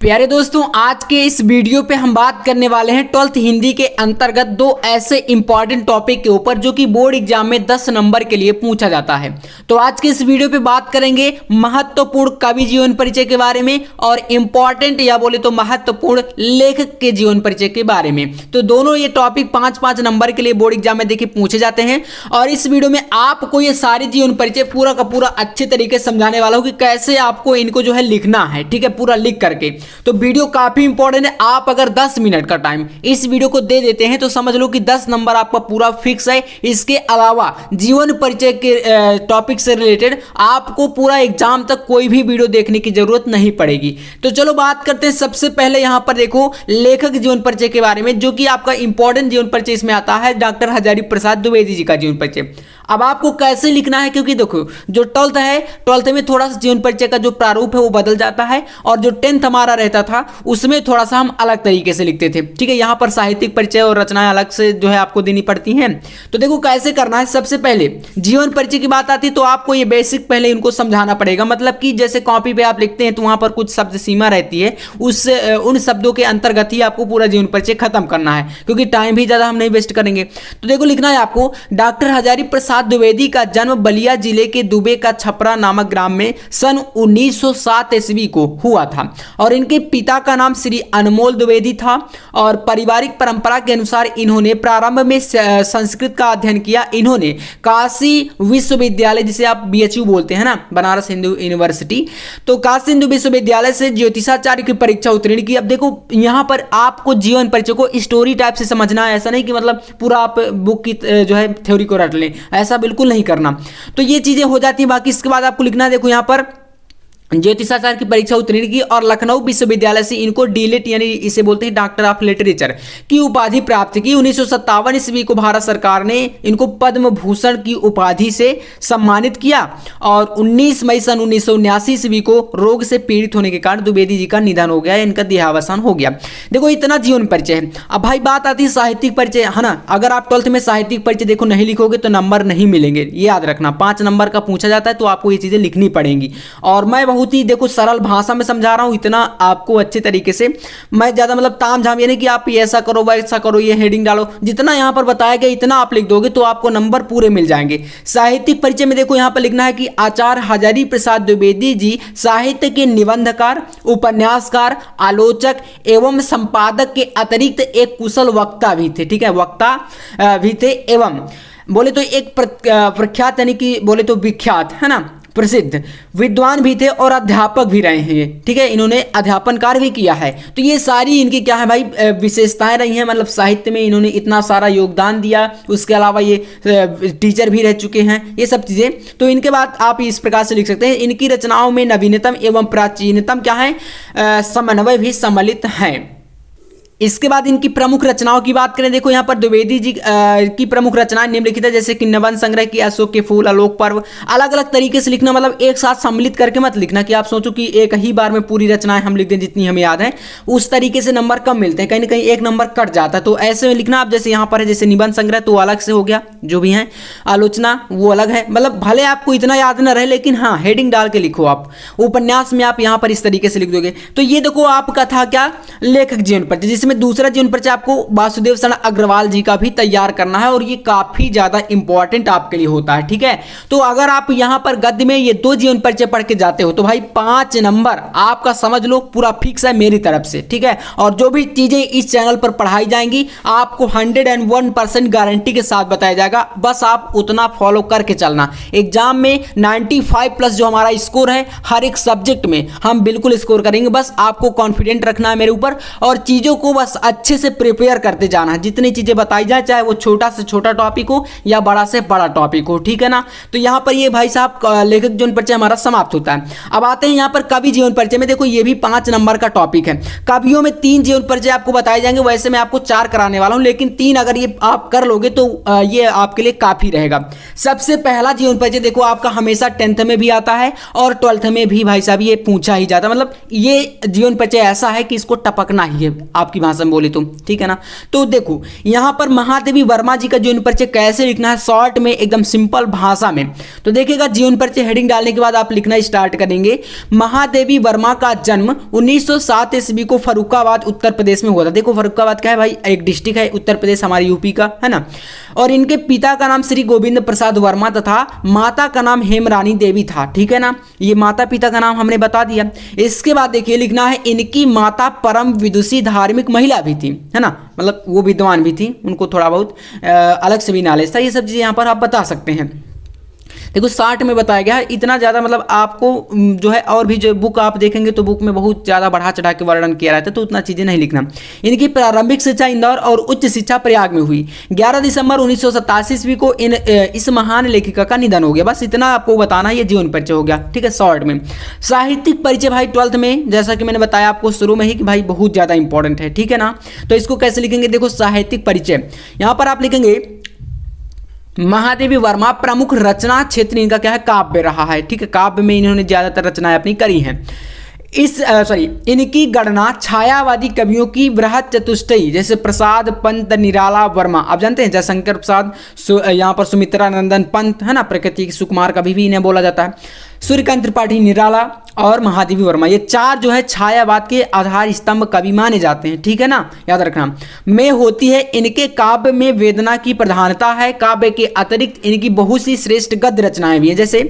प्यारे दोस्तों, आज के इस वीडियो पे हम बात करने वाले हैं 12th हिंदी के अंतर्गत दो ऐसे इंपॉर्टेंट टॉपिक के ऊपर जो कि बोर्ड एग्जाम में 10 नंबर के लिए पूछा जाता है। तो आज के इस वीडियो पे बात करेंगे महत्वपूर्ण कवि जीवन परिचय के बारे में और इंपॉर्टेंट या बोले तो महत्वपूर्ण लेखक के जीवन परिचय के बारे में। तो दोनों ये टॉपिक 5-5 नंबर के लिए बोर्ड एग्जाम में देखिए पूछे जाते हैं और इस वीडियो में आपको ये सारे जीवन परिचय पूरा का पूरा अच्छे तरीके से समझाने वाला हूँ कि कैसे आपको इनको जो है लिखना है, ठीक है, पूरा लिख करके। तो वीडियो काफी इंपॉर्टेंट है। आप अगर 10 मिनट का टाइम इस वीडियो को दे देते हैं तो समझ लो कि 10 नंबर आपका पूरा फिक्स है। इसके अलावा जीवन परिचय के टॉपिक से रिलेटेड आपको पूरा एग्जाम तक कोई भी वीडियो देखने की जरूरत नहीं पड़ेगी। तो चलो बात करते हैं। सबसे पहले यहां पर देखो लेखक जीवन परिचय के बारे में, जो कि आपका इंपॉर्टेंट जीवन परिचय इसमें आता है डॉक्टर हजारी प्रसाद द्विवेदी जी का जीवन परिचय। अब आपको कैसे लिखना है, क्योंकि देखो जो 12th है, 12th में थोड़ा सा जीवन परिचय का जो प्रारूप है वो बदल जाता है और जो 10th हमारा रहता था उसमें थोड़ा सा हम अलग तरीके से लिखते थे, ठीक है। यहाँ पर साहित्यिक परिचय और रचनाएं अलग से जो है आपको देनी पड़ती हैं। तो देखो कैसे करना है। सबसे पहले जीवन परिचय की बात आती है तो आपको ये बेसिक पहले इनको समझाना पड़ेगा। मतलब कि जैसे कॉपी पे आप लिखते हैं तो वहां पर कुछ शब्द सीमा रहती है, उन शब्दों के अंतर्गत ही आपको पूरा जीवन परिचय खत्म करना है, क्योंकि टाइम भी ज्यादा हम नहीं वेस्ट करेंगे। तो देखो लिखना है आपको, डॉक्टर हजारी प्रसाद द्विवेदी का जन्म बलिया जिले के दुबे का छपरा नामक ग्राम में सन 1907 ईस्वी को हुआ था और इनके पिता का नाम श्री अनमोल द्विवेदी था और पारिवारिक परंपरा के अनुसार इन्होंने प्रारंभ में संस्कृत का अध्ययन किया। इन्होंने काशी विश्वविद्यालय, जिसे आप बीएचयू बोलते हैं ना, बनारस हिंदू यूनिवर्सिटी, तो काशी हिंदू विश्वविद्यालय से ज्योतिषाचार्य की परीक्षा उत्तीर्ण की। अब देखो यहां पर आपको जीवन परिचय को स्टोरी टाइप से समझना है, ऐसा नहीं कि मतलब पूरा आप बुक की जो है थ्योरी को रट लें, ऐसा बिल्कुल नहीं करना। तो ये चीजें हो जाती है। बाकी इसके बाद आपको लिखना है, देखो यहां पर ज्योतिषाचार्य की परीक्षा उत्तीर्ण की और लखनऊ विश्वविद्यालय से इनको डीलिट यानी इसे बोलते हैं डॉक्टर ऑफ लिटरेचर की उपाधि प्राप्त की। 1957 ईस्वी को भारत सरकार ने इनको पद्म भूषण की उपाधि से सम्मानित किया और 19 मई सन 1979 ईस्वी को रोग से पीड़ित होने के कारण द्विवेदी जी का निधन हो गया, इनका देहावसान हो गया। देखो इतना जीवन परिचय है। अब भाई बात आती है साहित्यिक परिचय, है ना। अगर आप 12th में साहित्यिक परिचय देखो नहीं लिखोगे तो नंबर नहीं मिलेंगे, ये याद रखना। 5 नंबर का पूछा जाता है तो आपको ये चीजें लिखनी पड़ेंगी और मैं बहुत ही देखो सरल भाषा में समझा रहा हूं, इतना आपको अच्छे तरीके से। मैं ज्यादा मतलब ताम झाम ये नहीं कि आप ये ऐसा करो वैसा करो, ये हेडिंग डालो, जितना यहां पर बताया गया इतना आप लिख दोगे तो आपको नंबर पूरे मिल जाएंगे। साहित्यिक परिचय में देखो यहां पर लिखना है कि आचार्य हजारी प्रसाद द्विवेदी जी साहित्य के निबंधकार, उपन्यासकार, आलोचक एवं संपादक के अतिरिक्त एक कुशल वक्ता भी थे, ठीक है, वक्ता भी थे एवं बोले तो एक प्रख्यात यानी कि बोले तो विख्यात, है ना, प्रसिद्ध विद्वान भी थे और अध्यापक भी रहे हैं, ठीक है। इन्होंने अध्यापन कार्य भी किया है। तो ये सारी इनकी क्या है भाई विशेषताएं रही हैं, मतलब साहित्य में इन्होंने इतना सारा योगदान दिया। उसके अलावा ये टीचर भी रह चुके हैं, ये सब चीजें। तो इनके बाद आप इस प्रकार से लिख सकते हैं, इनकी रचनाओं में नवीनतम एवं प्राचीनतम क्या है, समन्वय भी सम्मिलित है। इसके बाद इनकी प्रमुख रचनाओं की बात करें, देखो यहाँ पर द्विवेदी जी की प्रमुख रचनाएं निम्नलिखित है, जैसे कि निबंध संग्रह की, अशोक के फूल, आलोक पर्व। अलग अलग तरीके से लिखना, मतलब एक साथ सम्मिलित करके मत लिखना कि आप सोचो कि एक ही बार में पूरी रचनाएं हम लिख दें जितनी हमें याद है, उस तरीके से नंबर कम मिलते हैं, कहीं ना कहीं एक नंबर कट जाता है। तो ऐसे में लिखना आप, जैसे यहाँ पर है जैसे निबंध संग्रह तो अलग से हो गया जो भी है, आलोचना वो अलग है, मतलब भले आपको इतना याद न रहे लेकिन हाँ हेडिंग डाल के लिखो आप। उपन्यास में आप यहाँ पर इस तरीके से लिख दोगे। तो ये देखो आपका था क्या, लेखक जीवन परिचय, जिसमें दूसरा जीवन परिचय आपको वासुदेव शरण अग्रवाल जी का भी तैयार करना है और ये काफी ज्यादा इंपॉर्टेंट आपके लिए होता है, ठीक है। तो अगर आप यहां पर गद्य में ये 2 जीवन परिचय पढ़ के जाते हो तो भाई 5 नंबर आपका समझ लो पूरा फिक्स है मेरी तरफ से, ठीक है। और जो भी चीजें इस चैनल पर पढ़ाई जाएंगी आपको 101% गारंटी के साथ बताया जाएगा, बस आप उतना फॉलो करके चलना। एग्जाम में 95+ जो हमारा स्कोर है हर एक सब्जेक्ट में हम बिल्कुल स्कोर करेंगे, बस आपको कॉन्फिडेंट रखना है मेरे ऊपर और चीजों को बस अच्छे से प्रिपेयर करते जाना है। जितनी चीजें बताई जाए, चाहे वो छोटा से छोटा टॉपिक हो या बड़ा से बड़ा टॉपिक हो, ठीक है ना। तो यहां पर ये भाई साहब लेखक जीवन परिचय हमारा समाप्त होता है। अब आते हैं यहां पर कवि जीवन परिचय में। देखो ये भी 5 नंबर का टॉपिक है। कवियों में 3 जीवन परिचय आपको बताए जाएंगे, वैसे मैं आपको 4 कराने वाला हूं, लेकिन 3 अगर ये आप कर लोगे तो ये आपके लिए काफी रहेगा। सबसे पहला जीवन परिचय देखो आपका हमेशा 10th में भी आता है और 12th में भी भाई साहब ये पूछा ही जाता है। मतलब ये जीवन परिचय ऐसा है कि इसको टपकना ही है आपकी भाषा में बोले तो, ठीक है ना। तो देखो यहाँ पर महादेवी वर्मा जी का जीवन परिचय कैसे लिखना है, शॉर्ट में एकदम सिंपल भाषा में। तो देखिएगा जीवन परिचय हेडिंग डालने के बाद आप लिखना स्टार्ट करेंगे। महादेवी वर्मा का जन्म 1907 ईस्वी को फर्रुखाबाद उत्तर प्रदेश में हुआ था। देखो फर्रुखाबाद क्या है भाई, एक डिस्ट्रिक्ट है उत्तर प्रदेश हमारे यूपी का, है ना। और इनके पिता का नाम श्री गोविंद प्रसाद वर्मा तथा माता का नाम हेमरानी देवी था, ठीक है ना। ये माता पिता का नाम हमने बता दिया। इसके बाद देखिए लिखना है इनकी माता परम विदुषी धार्मिक महिला भी थी, है ना, मतलब वो विद्वान भी थी, उनको थोड़ा बहुत अलग से भी नॉलेज था। ये सब चीज़ें यहाँ पर आप बता सकते हैं। देखो 60 में बताया गया है, इतना ज़्यादा मतलब आपको जो है, और भी जो बुक आप देखेंगे तो बुक में बहुत ज़्यादा बढ़ा चढ़ा के वर्णन किया रहता है, तो उतना चीज़ें नहीं लिखना। इनकी प्रारंभिक शिक्षा इंदौर और उच्च शिक्षा प्रयाग में हुई। 11 दिसंबर 1987 ईस्वी को इस महान लेखिका का निधन हो गया। बस इतना आपको बताना, ये जीवन परिचय हो गया, ठीक है, शॉर्ट में। साहित्यिक परिचय भाई 12th में, जैसा कि मैंने बताया आपको शुरू में ही कि भाई बहुत ज़्यादा इंपॉर्टेंट है, ठीक है ना। तो इसको कैसे लिखेंगे, देखो साहित्यिक परिचय यहाँ पर आप लिखेंगे महादेवी वर्मा प्रमुख रचना क्षेत्र इनका क्या है, काव्य रहा है, ठीक है। काव्य में इन्होंने ज्यादातर रचनाएं अपनी करी हैं। इनकी गणना छायावादी कवियों की बृहत चतुष्टयी जैसे प्रसाद पंत निराला वर्मा, आप जानते हैं जयशंकर प्रसाद, यहाँ पर सुमित्रा नंदन पंत, है ना, प्रकृति सुकुमार कवि भी इन्हें बोला जाता है, सूर्यकांत त्रिपाठी निराला और महादेवी वर्मा, ये चार जो है छायावाद के आधार स्तंभ कवि माने जाते हैं, ठीक है ना, याद रखना। में होती है इनके काव्य में वेदना की प्रधानता है। काव्य के अतिरिक्त इनकी बहुत सी श्रेष्ठ गद्य रचनाएं भी हैं, जैसे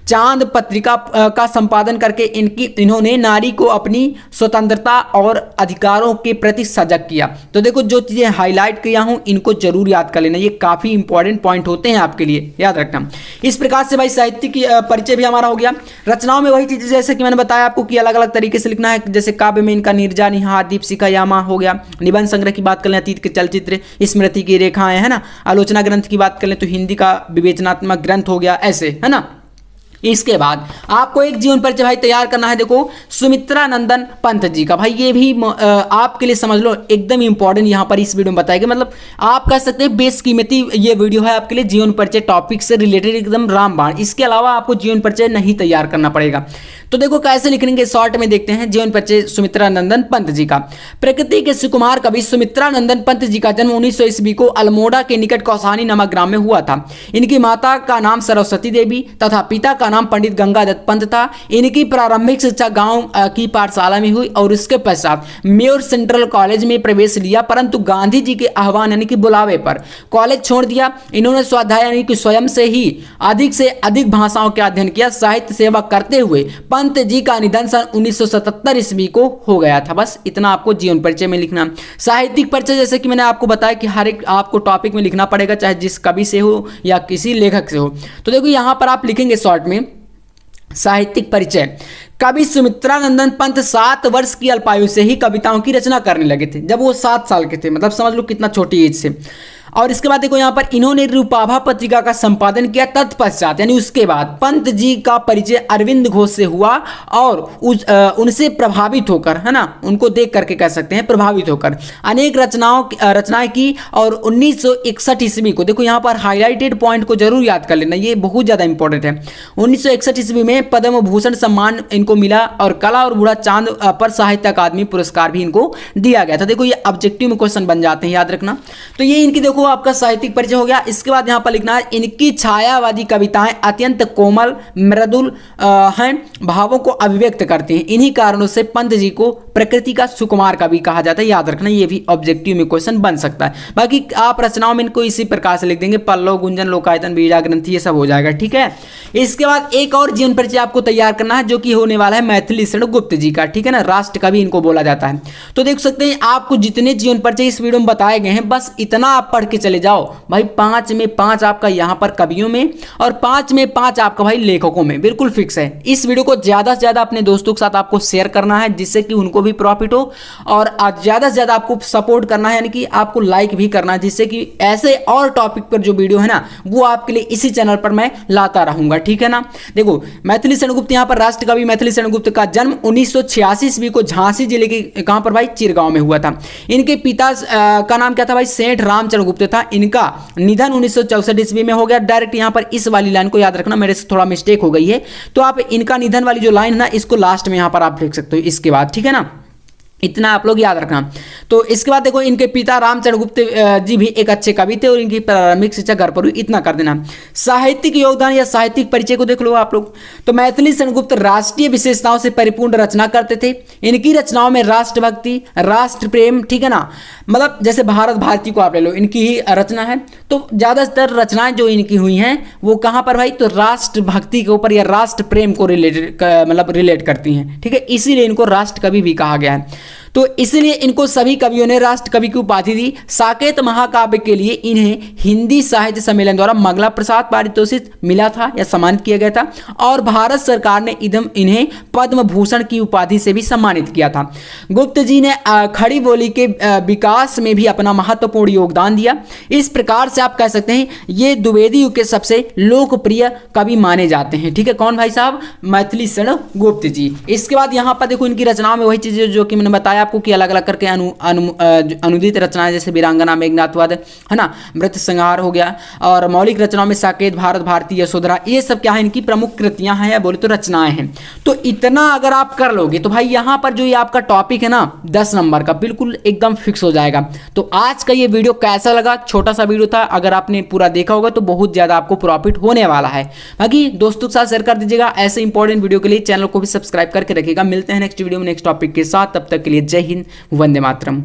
चांद पत्रिका का संपादन करके इन्होंने नारी को अपनी स्वतंत्रता और अधिकारों के प्रति सजग किया। तो देखो जो चीजें हाईलाइट किया हूं इनको जरूर याद कर लेना, ये काफी इंपॉर्टेंट पॉइंट होते हैं आपके लिए, याद रखना। इस प्रकार से भाई साहित्य की परिचय भी हमारा हो गया। रचनाओं में वही चीजें जैसे कि मैंने बताया आपको कि अलग अलग तरीके से लिखना है, जैसे काव्य में इनका नीरजा निहार दीपशिखा यामा हो गया। निबंध संग्रह की बात कर लें अतीत के चलचित्र स्मृति की रेखाएं, है ना। आलोचना ग्रंथ की बात कर लें तो हिंदी का विवेचनात्मक ग्रंथ हो गया, ऐसे, है ना। इसके बाद आपको एक जीवन परिचय भाई तैयार करना है। देखो सुमित्रा नंदन पंत जी का, भाई ये भी आपके लिए समझ लो एकदम इंपॉर्टेंट यहाँ पर इस वीडियो में बताएगा, मतलब आप कह सकते हैं बेशकीमती ये वीडियो है आपके लिए, जीवन परिचय टॉपिक से रिलेटेड एकदम रामबाण। इसके अलावा आपको जीवन परिचय नहीं तैयार करना पड़ेगा। तो देखो कैसे लिखेंगे, शॉर्ट में देखते हैं। जीवन परिचय सुमित्रा नंदन पंत जी का। प्रकृति के सुकुमार कवि सुमित्रा नंदन पंत जी का जन्म 1900 ईस्वी को अल्मोड़ा के निकट कौसानी नामक ग्राम में हुआ था। इनकी माता का नाम सरस्वती देवी तथा पिता का नाम पंडित गंगादत्त पंत था। इनकी प्रारंभिक शिक्षा गांव की पाठशाला में हुई और उसके पश्चात मेयर सेंट्रल कॉलेज में प्रवेश लिया, परंतु गांधी जी के आह्वान यानी कि बुलावे पर कॉलेज छोड़ दिया। इन्होंने स्वाध्याय यानी कि स्वयं से ही अधिक से अधिक भाषाओं का अध्ययन किया। साहित्य सेवा करते हुए पंत जी का निधन सन 1977 ईस्वी को हो गया था। बस इतना आपको जीवन परिचय में लिखना। साहित्यिक परिचय जैसे कि मैंने आपको बताया कि हर एक आपको टॉपिक में लिखना पड़ेगा, चाहे जिस कवि से हो या किसी लेखक से हो। तो देखो यहां पर आप लिखेंगे शॉर्ट में साहित्यिक परिचय। कवि सुमित्रा नंदन पंत 7 वर्ष की अल्पायु से ही कविताओं की रचना करने लगे थे, जब वो 7 साल के थे, मतलब समझ लो कितना छोटी एज से। और इसके बाद देखो यहाँ पर इन्होंने रूपाभा पत्रिका का संपादन किया। तत्पश्चात यानी उसके बाद पंत जी का परिचय अरविंद घोष से हुआ और उनसे प्रभावित होकर, है ना, उनको देख करके कह सकते हैं प्रभावित होकर अनेक रचनाएं की। और 1961 ईस्वी को देखो यहाँ पर हाईलाइटेड पॉइंट को जरूर याद कर लेना, ये बहुत ज्यादा इंपॉर्टेंट है। 1961 ईस्वी में पद्म भूषण सम्मान इनको मिला और कला और बूढ़ा चांद पर साहित्य अकादमी पुरस्कार भी इनको दिया गया था। देखो ये ऑब्जेक्टिव में क्वेश्चन बन जाते हैं, याद रखना। तो ये इनकी देखो आपका साहित्यिक परिचय हो गया। इसके बाद यहां पर लिखना है इनकी छायावादी कविताएं अत्यंत कोमल मृदुल हैं, भावों को अभिव्यक्त करती हैं। इन्हीं कारणों से पंत जी को प्रकृति का सुकुमार कवि कहा जाता है, याद रखना। ये भी ऑब्जेक्टिव में क्वेश्चन बन सकता है। बाकी आप रचनाओं में इनको इसी प्रकार से लिख देंगे, पल्लव गुंजन लोकायतन बीड़ा ग्रंथि, ये सब हो जाएगा, ठीक है। इसके बाद एक और जीवन परिचय आपको तैयार करना है जो कि होने वाला है मैथिली शरण गुप्त जी का, ठीक है ना, राष्ट्र कवि इनको बोला जाता है। तो देख सकते हैं आपको जितने जीवन परिचय इस वीडियो में बताए गए हैं, बस इतना आप पढ़ के चले जाओ भाई। 5 में 5 आपका यहां पर कवियों में और 5 में 5 आपका भाई लेखकों में, बिल्कुल फिक्स है। इस वीडियो को ज्यादा से ज्यादा अपने दोस्तों के साथ आपको शेयर करना है जिससे कि उनको भी प्रॉफिट हो, और ज्यादा से ज्यादा आपको सपोर्ट करना है, यानी कि आपको लाइक भी करना है, जिससे कि ऐसे और टॉपिक पर जो वीडियो है ना वो आपके लिए इसी चैनल पर मैं लाता रहूंगा, ठीक है ना। देखो मैथिली शरण गुप्त यहाँ पर राष्ट्र कवि मैथिली शरण गुप्त का जन्म 1986 ईस्वी को झांसी जिले के कहां पर भाई चिरगांव में हुआ था। इनके पिता का नाम क्या था भाई, सेठ रामचंद्र गुप्त था। इनका निधन 1964 ईस्वी में हो गया। डायरेक्ट यहां पर इस वाली लाइन को याद रखना, मेरे से थोड़ा मिस्टेक हो गई है, तो आप इनका निधन वाली जो लाइन है ना इसको लास्ट में यहां पर आप लिख सकते हो इसके बाद, ठीक है ना। इतना आप लोग याद रखना। तो इसके बाद देखो इनके पिता रामचंद्र गुप्त जी भी एक अच्छे कवि थे और इनकी प्रारंभिक शिक्षा घर पर हुई, इतना कर देना। साहित्यिक योगदान या साहित्यिक परिचय को देख लो आप लोग। तो मैथिली सेनगुप्त राष्ट्रीय विशेषताओं से परिपूर्ण रचना करते थे। इनकी रचनाओं में राष्ट्रभक्ति, राष्ट्र प्रेम, ठीक है ना, मतलब जैसे भारत भारती को आप ले लो, इनकी ही रचना है। तो ज़्यादातर रचनाएं जो इनकी हुई हैं वो कहाँ पर भाई, तो राष्ट्रभक्ति के ऊपर या राष्ट्र प्रेम को रिलेट करती हैं, ठीक है, इसीलिए इनको राष्ट्र कवि भी कहा गया है। तो इसलिए इनको सभी कवियों ने राष्ट्र कवि की उपाधि दी। साकेत महाकाव्य के लिए इन्हें हिंदी साहित्य सम्मेलन द्वारा मंगला प्रसाद पारितोषिक मिला था या सम्मानित किया गया था, और भारत सरकार ने इन्हें पद्म भूषण की उपाधि से भी सम्मानित किया था। गुप्त जी ने खड़ी बोली के विकास में भी अपना महत्वपूर्ण योगदान दिया। इस प्रकार से आप कह सकते हैं ये द्विवेदी युग के सबसे लोकप्रिय कवि माने जाते हैं, ठीक है। कौन भाई साहब, मैथिली सेनगुप्त जी। इसके बाद यहाँ पर देखो इनकी रचनाओं में वही चीज़ें जो कि मैंने बताया आपको कि अलग अलग करके अनुदित रचनाएं जैसे वीरांगना, मेघनाथवध, है ना, मृत संहार हो गया, और मौलिक रचनाओं में साकेत, भारत भारती, यशोधरा, ये सब क्या है इनकी प्रमुख कृतियां हैं या बोले तो रचनाएं हैं। तो इतना अगर आप कर लोगे तो भाई यहाँ पर जो ये आपका टॉपिक है ना 10 नंबर का बिल्कुल एकदम फिक्स हो जाएगा। तो आज का ये वीडियो कैसा लगा, छोटा सा वीडियो था, अगर आपने पूरा देखा होगा तो बहुत ज्यादा आपको प्रॉफिट होने वाला है। बाकी दोस्तों के साथ शेयर कर दीजिएगा। ऐसे इंपॉर्टेंट वीडियो के लिए चैनल को भी सब्सक्राइब करके रखिएगा। मिलते हैं नेक्स्ट वीडियो में नेक्स्ट टॉपिक के साथ, तब तक के लिए जय हिंद, वंदे मातरम।